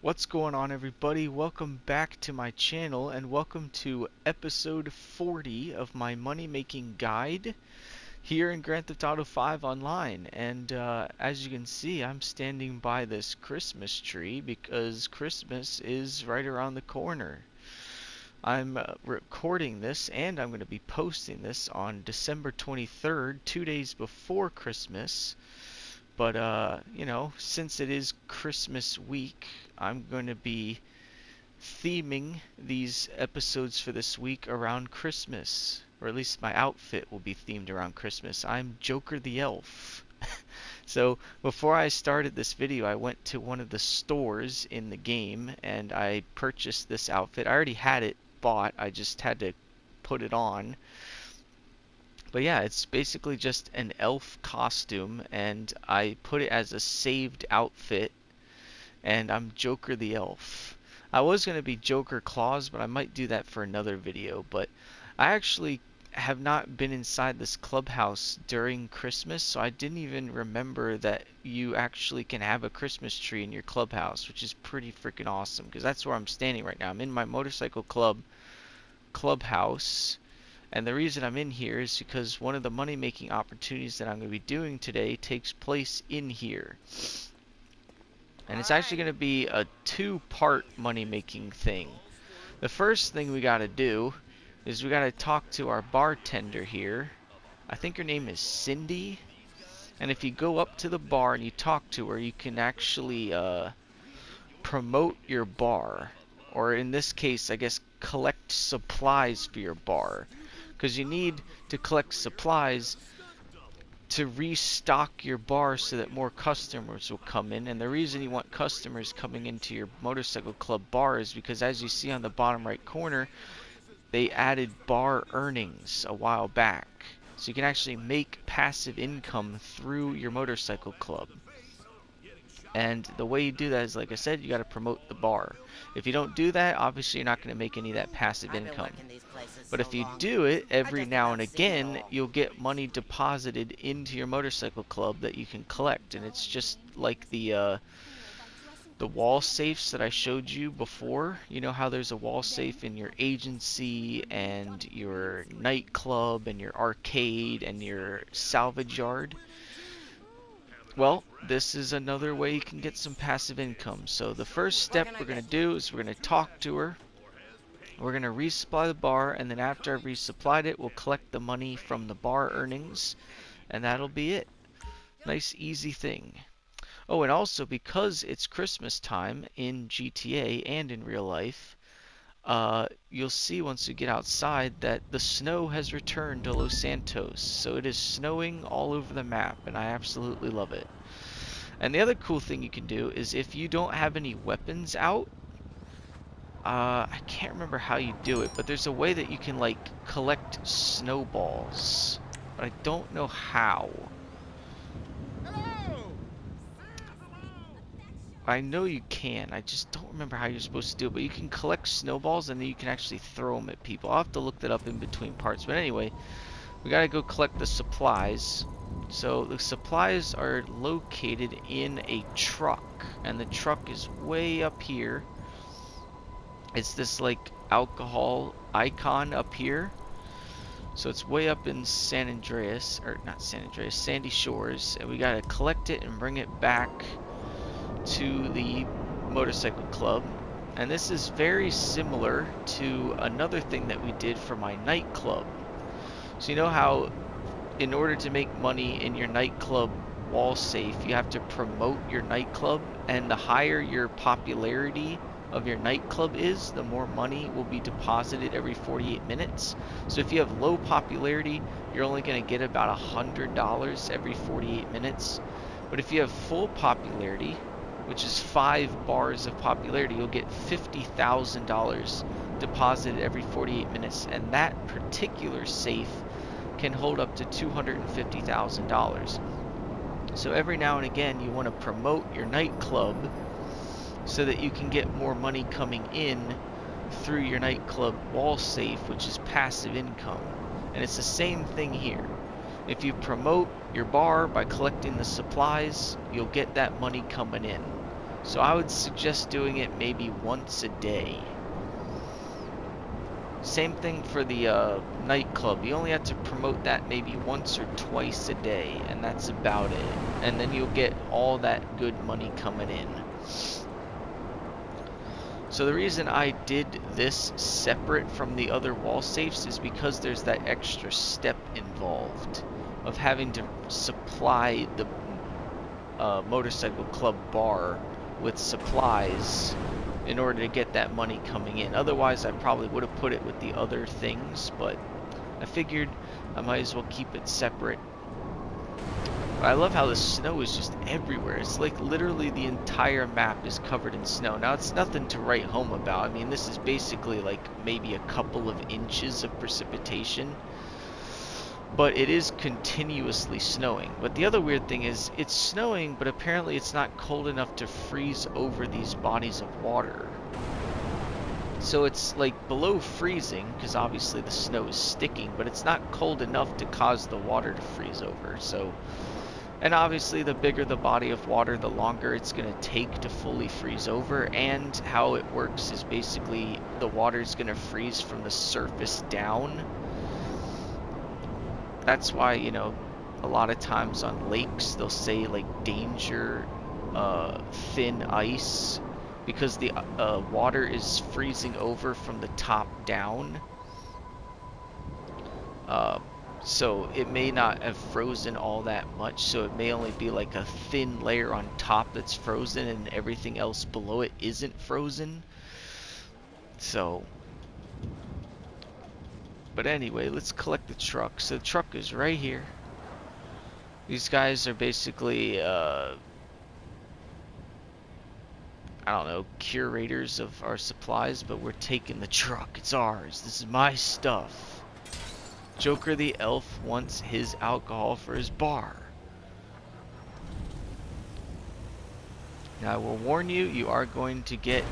What's going on, everybody? Welcome back to my channel and welcome to episode 40 of my money making guide here in Grand Theft Auto 5 Online. And as you can see, I'm standing by this Christmas tree because Christmas is right around the corner. I'm recording this and I'm going to be posting this on December 23rd, 2 days before Christmas. But, since it is Christmas week, I'm going to be theming these episodes for this week around Christmas. Or at least my outfit will be themed around Christmas. I'm Joker the Elf. So, before I started this video, I went to one of the stores in the game and I purchased this outfit. I already had it bought, I just had to put it on. But yeah, it's basically just an elf costume, and I put it as a saved outfit, and I'm Joker the Elf. I was going to be Joker Claus, but I might do that for another video. But I actually have not been inside this clubhouse during Christmas, so I didn't even remember that you actually can have a Christmas tree in your clubhouse, which is pretty freaking awesome, because that's where I'm standing right now. I'm in my motorcycle clubhouse. And the reason I'm in here is because one of the money making opportunities that I'm going to be doing today takes place in here. And it's actually going to be a two-part money making thing. The first thing we got to do is we got to talk to our bartender here. I think her name is Cindy. And if you go up to the bar and you talk to her, you can actually promote your bar. Or in this case, I guess, collect supplies for your bar. Because you need to collect supplies to restock your bar so that more customers will come in. And the reason you want customers coming into your motorcycle club bar is because, as you see on the bottom right corner, they added bar earnings a while back. So you can actually make passive income through your motorcycle club. And the way you do that is, like I said, you got to promote the bar. If you don't do that, obviously you're not going to make any of that passive income. But if you do it every now and again, you'll get money deposited into your motorcycle club that you can collect. And it's just like the wall safes that I showed you before. You know how there's a wall safe in your agency and your nightclub and your arcade and your salvage yard? Well, this is another way you can get some passive income. So the first step we're going to do is we're going to talk to her. We're going to resupply the bar, and then after I've resupplied it, we'll collect the money from the bar earnings, and that'll be it. Nice, easy thing. Oh, and also, because it's Christmas time in GTA and in real life, you'll see once you get outside that the snow has returned to Los Santos. So it is snowing all over the map, and I absolutely love it. And the other cool thing you can do is, if you don't have any weapons out, I can't remember how you do it, but there's a way that you can, like, collect snowballs. But I don't know how. I know you can, I just don't remember how you're supposed to do it, but you can collect snowballs and then you can actually throw them at people. I'll have to look that up in between parts, but anyway, we gotta go collect the supplies. So the supplies are located in a truck, and the truck is way up here. It's this like alcohol icon up here. So it's way up in San Andreas, or not San Andreas, Sandy Shores, and we gotta collect it and bring it back to the motorcycle club. And this is very similar to another thing that we did for my nightclub. So you know how in order to make money in your nightclub wall safe, you have to promote your nightclub, and the higher your popularity of your nightclub is, the more money will be deposited every 48 minutes. So if you have low popularity, you're only going to get about $100 every 48 minutes. But if you have full popularity, which is 5 bars of popularity, you'll get $50,000 deposited every 48 minutes, and that particular safe can hold up to $250,000. So every now and again, you want to promote your nightclub so that you can get more money coming in through your nightclub wall safe, which is passive income. And it's the same thing here. If you promote your bar by collecting the supplies, you'll get that money coming in. So I would suggest doing it maybe once a day. Same thing for the nightclub. You only have to promote that maybe once or twice a day, and that's about it. And then you'll get all that good money coming in. So the reason I did this separate from the other wall safes is because there's that extra step involved of having to supply the motorcycle club bar with supplies in order to get that money coming in. Otherwise, I probably would have put it with the other things, but I figured I might as well keep it separate. But I love how the snow is just everywhere. It's like literally the entire map is covered in snow. Now, it's nothing to write home about. I mean, this is basically like maybe a couple of inches of precipitation, but it is continuously snowing. But the other weird thing is it's snowing, but apparently it's not cold enough to freeze over these bodies of water. So it's like below freezing, because obviously the snow is sticking, but it's not cold enough to cause the water to freeze over. So, and obviously the bigger the body of water, the longer it's going to take to fully freeze over. And how it works is basically the water is going to freeze from the surface down. That's why, you know, a lot of times on lakes they'll say like danger thin ice, because the water is freezing over from the top down. So it may not have frozen all that much, so it may only be like a thin layer on top that's frozen and everything else below it isn't frozen. So, but anyway, let's collect the truck. So the truck is right here. These guys are basically, I don't know, curators of our supplies, but we're taking the truck. It's ours. This is my stuff. Joker the elf wants his alcohol for his bar. Now I will warn you, you are going to get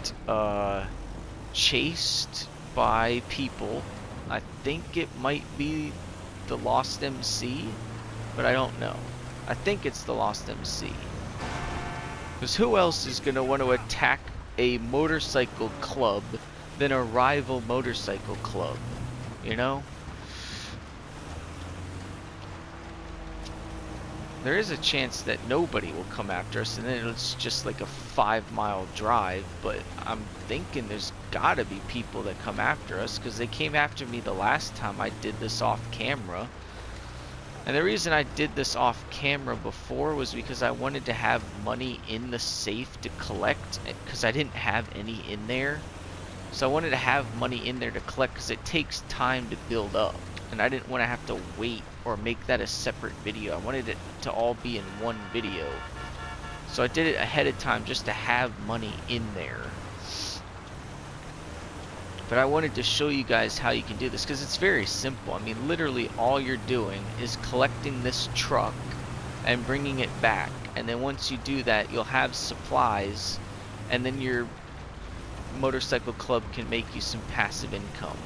chased by people. I think it might be the Lost MC, but I don't know. I think it's the Lost MC. Because who else is going to want to attack a motorcycle club than a rival motorcycle club? You know? There is a chance that nobody will come after us, and then it's just like a 5-mile drive, but I'm thinking there's gotta be people that come after us, because they came after me the last time I did this off camera. And the reason I did this off camera before was because I wanted to have money in the safe to collect, because I didn't have any in there. So I wanted to have money in there to collect, because it takes time to build up, and I didn't want to have to wait or make that a separate video. I wanted it to all be in one video. So I did it ahead of time just to have money in there. But I wanted to show you guys how you can do this, because it's very simple. I mean, literally all you're doing is collecting this truck and bringing it back. And then once you do that, you'll have supplies, and then your motorcycle club can make you some passive income.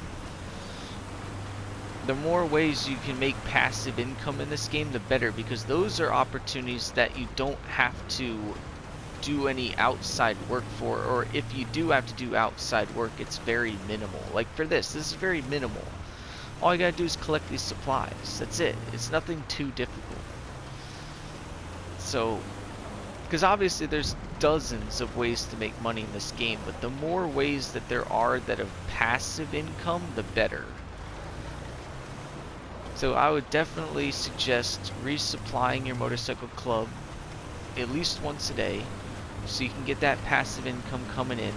The more ways you can make passive income in this game, the better, because those are opportunities that you don't have to do any outside work for, or if you do have to do outside work, it's very minimal. Like for this is very minimal. All you gotta do is collect these supplies. That's it. It's nothing too difficult. So, because obviously there's dozens of ways to make money in this game, but the more ways that there are that of passive income, the better. So I would definitely suggest resupplying your motorcycle club at least once a day, so you can get that passive income coming in.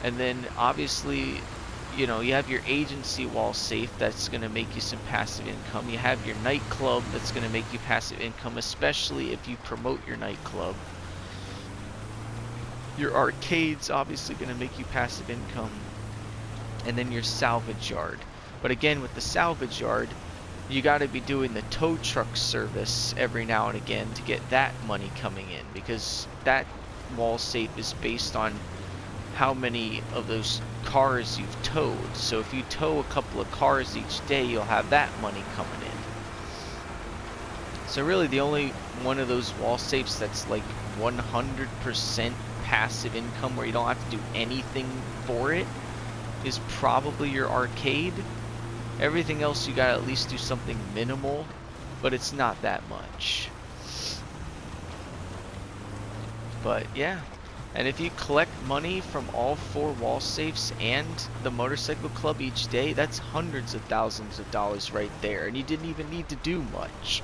And then obviously, you know, you have your agency wall safe that's going to make you some passive income. You have your nightclub that's going to make you passive income, especially if you promote your nightclub. Your arcade's obviously going to make you passive income. And then your salvage yard. But again, with the salvage yard, you got to be doing the tow truck service every now and again to get that money coming in, because that wall safe is based on how many of those cars you've towed. So if you tow a couple of cars each day, you'll have that money coming in. So really the only one of those wall safes that's like 100% passive income where you don't have to do anything for it is probably your arcade. Everything else you gotta at least do something minimal, but it's not that much. But yeah, and if you collect money from all 4 wall safes and the motorcycle club each day, that's hundreds of thousands of dollars right there, and you didn't even need to do much.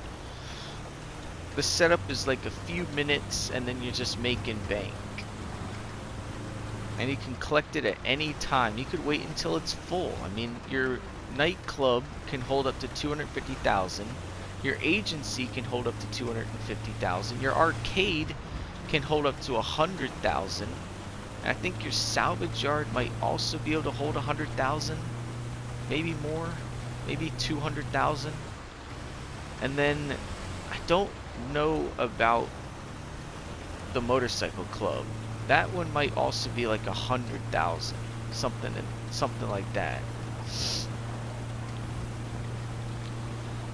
The setup is like a few minutes and then you're just making bank. And you can collect it at any time. You could wait until it's full. I mean, your nightclub can hold up to 250,000. Your agency can hold up to 250,000. Your arcade can hold up to 100,000. And I think your salvage yard might also be able to hold 100,000, maybe more, maybe 200,000. And then I don't know about the motorcycle club. That one might also be like 100,000, something like that.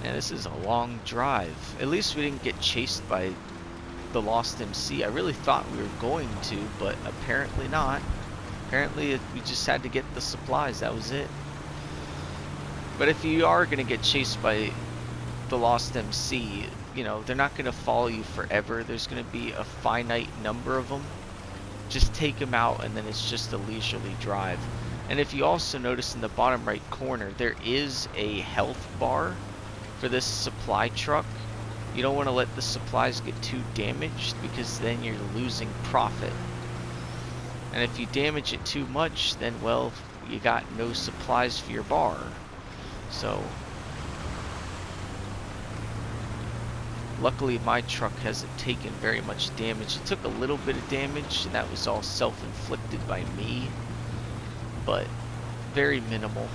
And this is a long drive. At least we didn't get chased by the Lost MC. I really thought we were going to, but apparently not. Apparently we just had to get the supplies, that was it. But if you are going to get chased by the Lost MC, you know, they're not going to follow you forever. There's going to be a finite number of them. Just take them out and then it's just a leisurely drive. And if you also notice in the bottom right corner, there is a health bar for this supply truck. You don't want to let the supplies get too damaged because then you're losing profit. And if you damage it too much, then well, you got no supplies for your bar. So luckily my truck hasn't taken very much damage. It took a little bit of damage and that was all self-inflicted by me, but very minimal.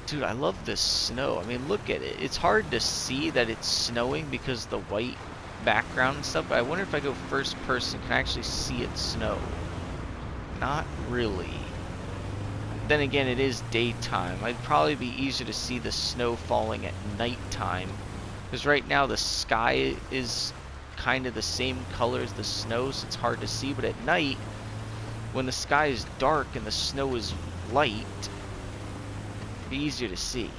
Dude, I love this snow. I mean, look at it. It's hard to see that it's snowing because the white background and stuff, but I wonder if I go first person, can I actually see it snow? Not really. Then again, it is daytime. It'd probably be easier to see the snow falling at nighttime, because right now the sky is kind of the same color as the snow, so it's hard to see. But at night, when the sky is dark and the snow is light, it'd be easier to see.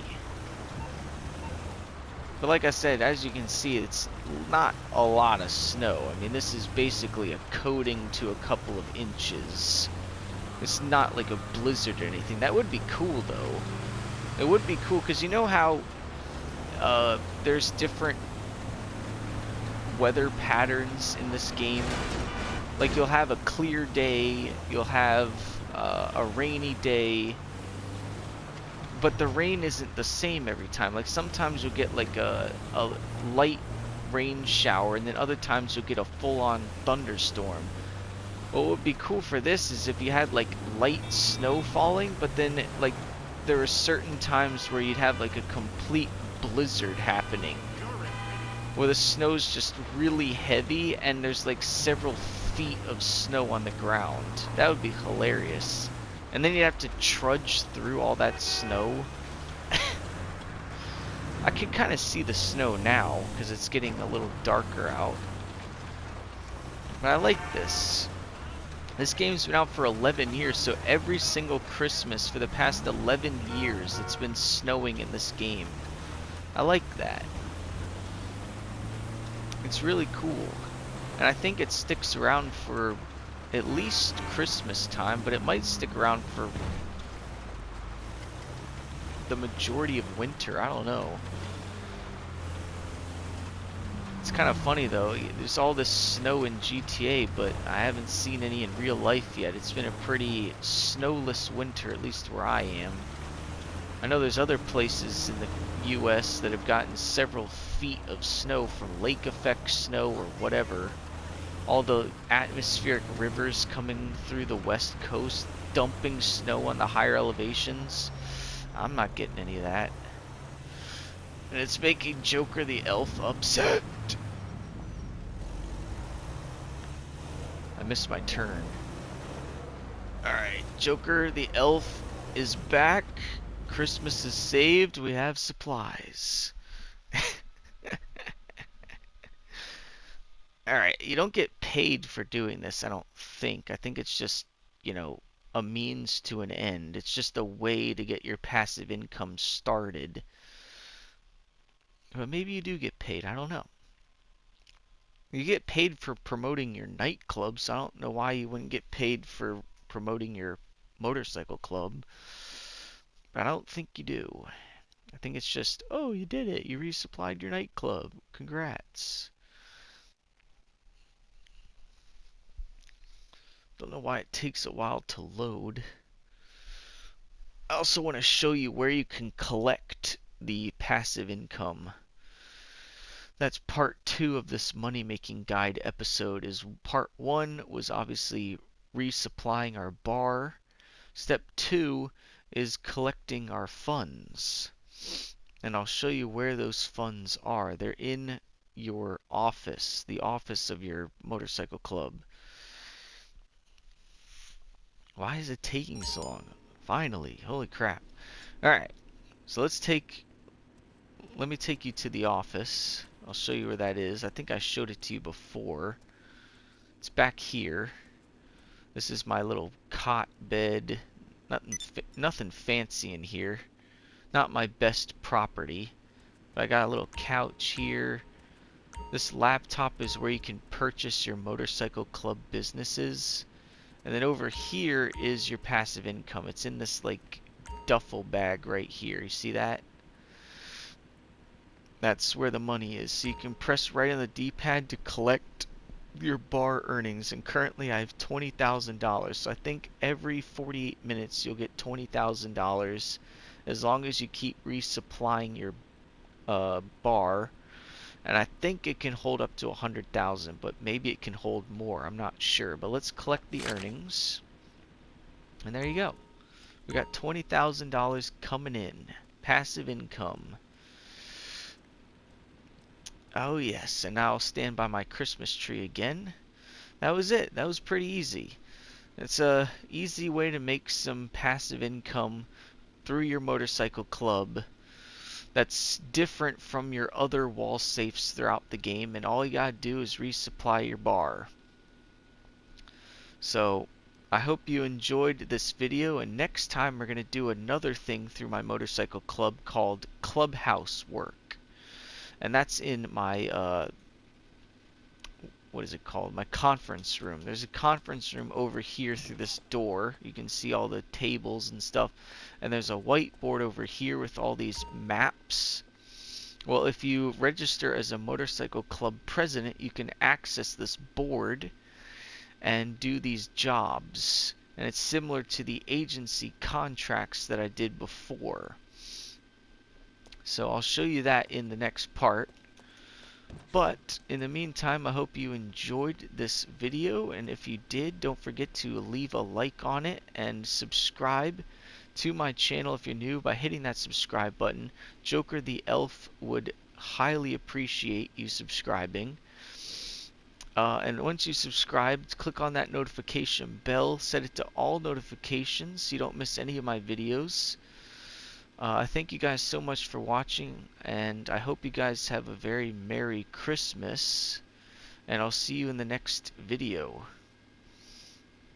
But like I said, as you can see, it's not a lot of snow. I mean, this is basically a coating to a couple of inches. It's not like a blizzard or anything. That would be cool, though. It would be cool, because you know how there's different weather patterns in this game? Like, you'll have a clear day, you'll have a rainy day, but the rain isn't the same every time. Like, sometimes you'll get like a light rain shower, and then other times you'll get a full-on thunderstorm. What would be cool for this is if you had like light snow falling, but then like there are certain times where you'd have like a complete blizzard happening, where the snow's just really heavy and there's like several feet of snow on the ground. That would be hilarious. And then you'd have to trudge through all that snow. I can kind of see the snow now because it's getting a little darker out. But I like this. This game's been out for 11 years, so every single Christmas for the past 11 years it's been snowing in this game. I like that. It's really cool. And I think it sticks around for at least Christmas time, but it might stick around for the majority of winter. I don't know. It's kind of funny though, there's all this snow in GTA, but I haven't seen any in real life yet. It's been a pretty snowless winter, at least where I am. I know there's other places in the US that have gotten several feet of snow from lake effect snow or whatever. All the atmospheric rivers coming through the west coast, dumping snow on the higher elevations. I'm not getting any of that. And it's making Joker the elf upset. I missed my turn. Alright, Joker the elf is back. Christmas is saved. We have supplies. Alright, you don't get paid for doing this, I don't think. I think it's just, you know, a means to an end. It's just a way to get your passive income started. But maybe you do get paid, I don't know. You get paid for promoting your nightclub, so I don't know why you wouldn't get paid for promoting your motorcycle club. But I don't think you do. I think it's just, oh, you did it. You resupplied your nightclub. Congrats. Don't know why it takes a while to load. I also want to show you where you can collect the passive income. That's part 2 of this money making guide episode. Is part 1 was obviously resupplying our bar. Step 2 is collecting our funds. And I'll show you where those funds are. They're in your office, the office of your motorcycle club. Why is it taking so long? Finally, holy crap. Alright, so let me take you to the office. I'll show you where that is. I think I showed it to you before. It's back here. This is my little cot bed. Nothing fancy in here. Not my best property. But I got a little couch here. This laptop is where you can purchase your motorcycle club businesses. And then over here is your passive income. It's in this like duffel bag right here. You see that? That's where the money is. So you can press right on the D-pad to collect your bar earnings. And currently I have $20,000. So I think every 48 minutes you'll get $20,000 as long as you keep resupplying your bar. And I think it can hold up to 100,000, but maybe it can hold more. I'm not sure. But let's collect the earnings. And there you go. We got $20,000 coming in. Passive income. Oh yes, and now I'll stand by my Christmas tree again. That was it. That was pretty easy. It's a easy way to make some passive income through your motorcycle club that's different from your other wall safes throughout the game, and all you gotta do is resupply your bar. So I hope you enjoyed this video, and next time we're gonna do another thing through my motorcycle club called clubhouse work. And that's in my what is it called? My conference room. There's a conference room over here through this door. You can see all the tables and stuff. And there's a whiteboard over here with all these maps. Well, if you register as a motorcycle club president, you can access this board and do these jobs. And it's similar to the agency contracts that I did before. So I'll show you that in the next part. But in the meantime, I hope you enjoyed this video, and if you did, don't forget to leave a like on it and subscribe to my channel if you're new by hitting that subscribe button. Joker the Elf would highly appreciate you subscribing. And once you subscribe, click on that notification bell, set it to all notifications so you don't miss any of my videos. I thank you guys so much for watching, and I hope you guys have a very Merry Christmas, and I'll see you in the next video.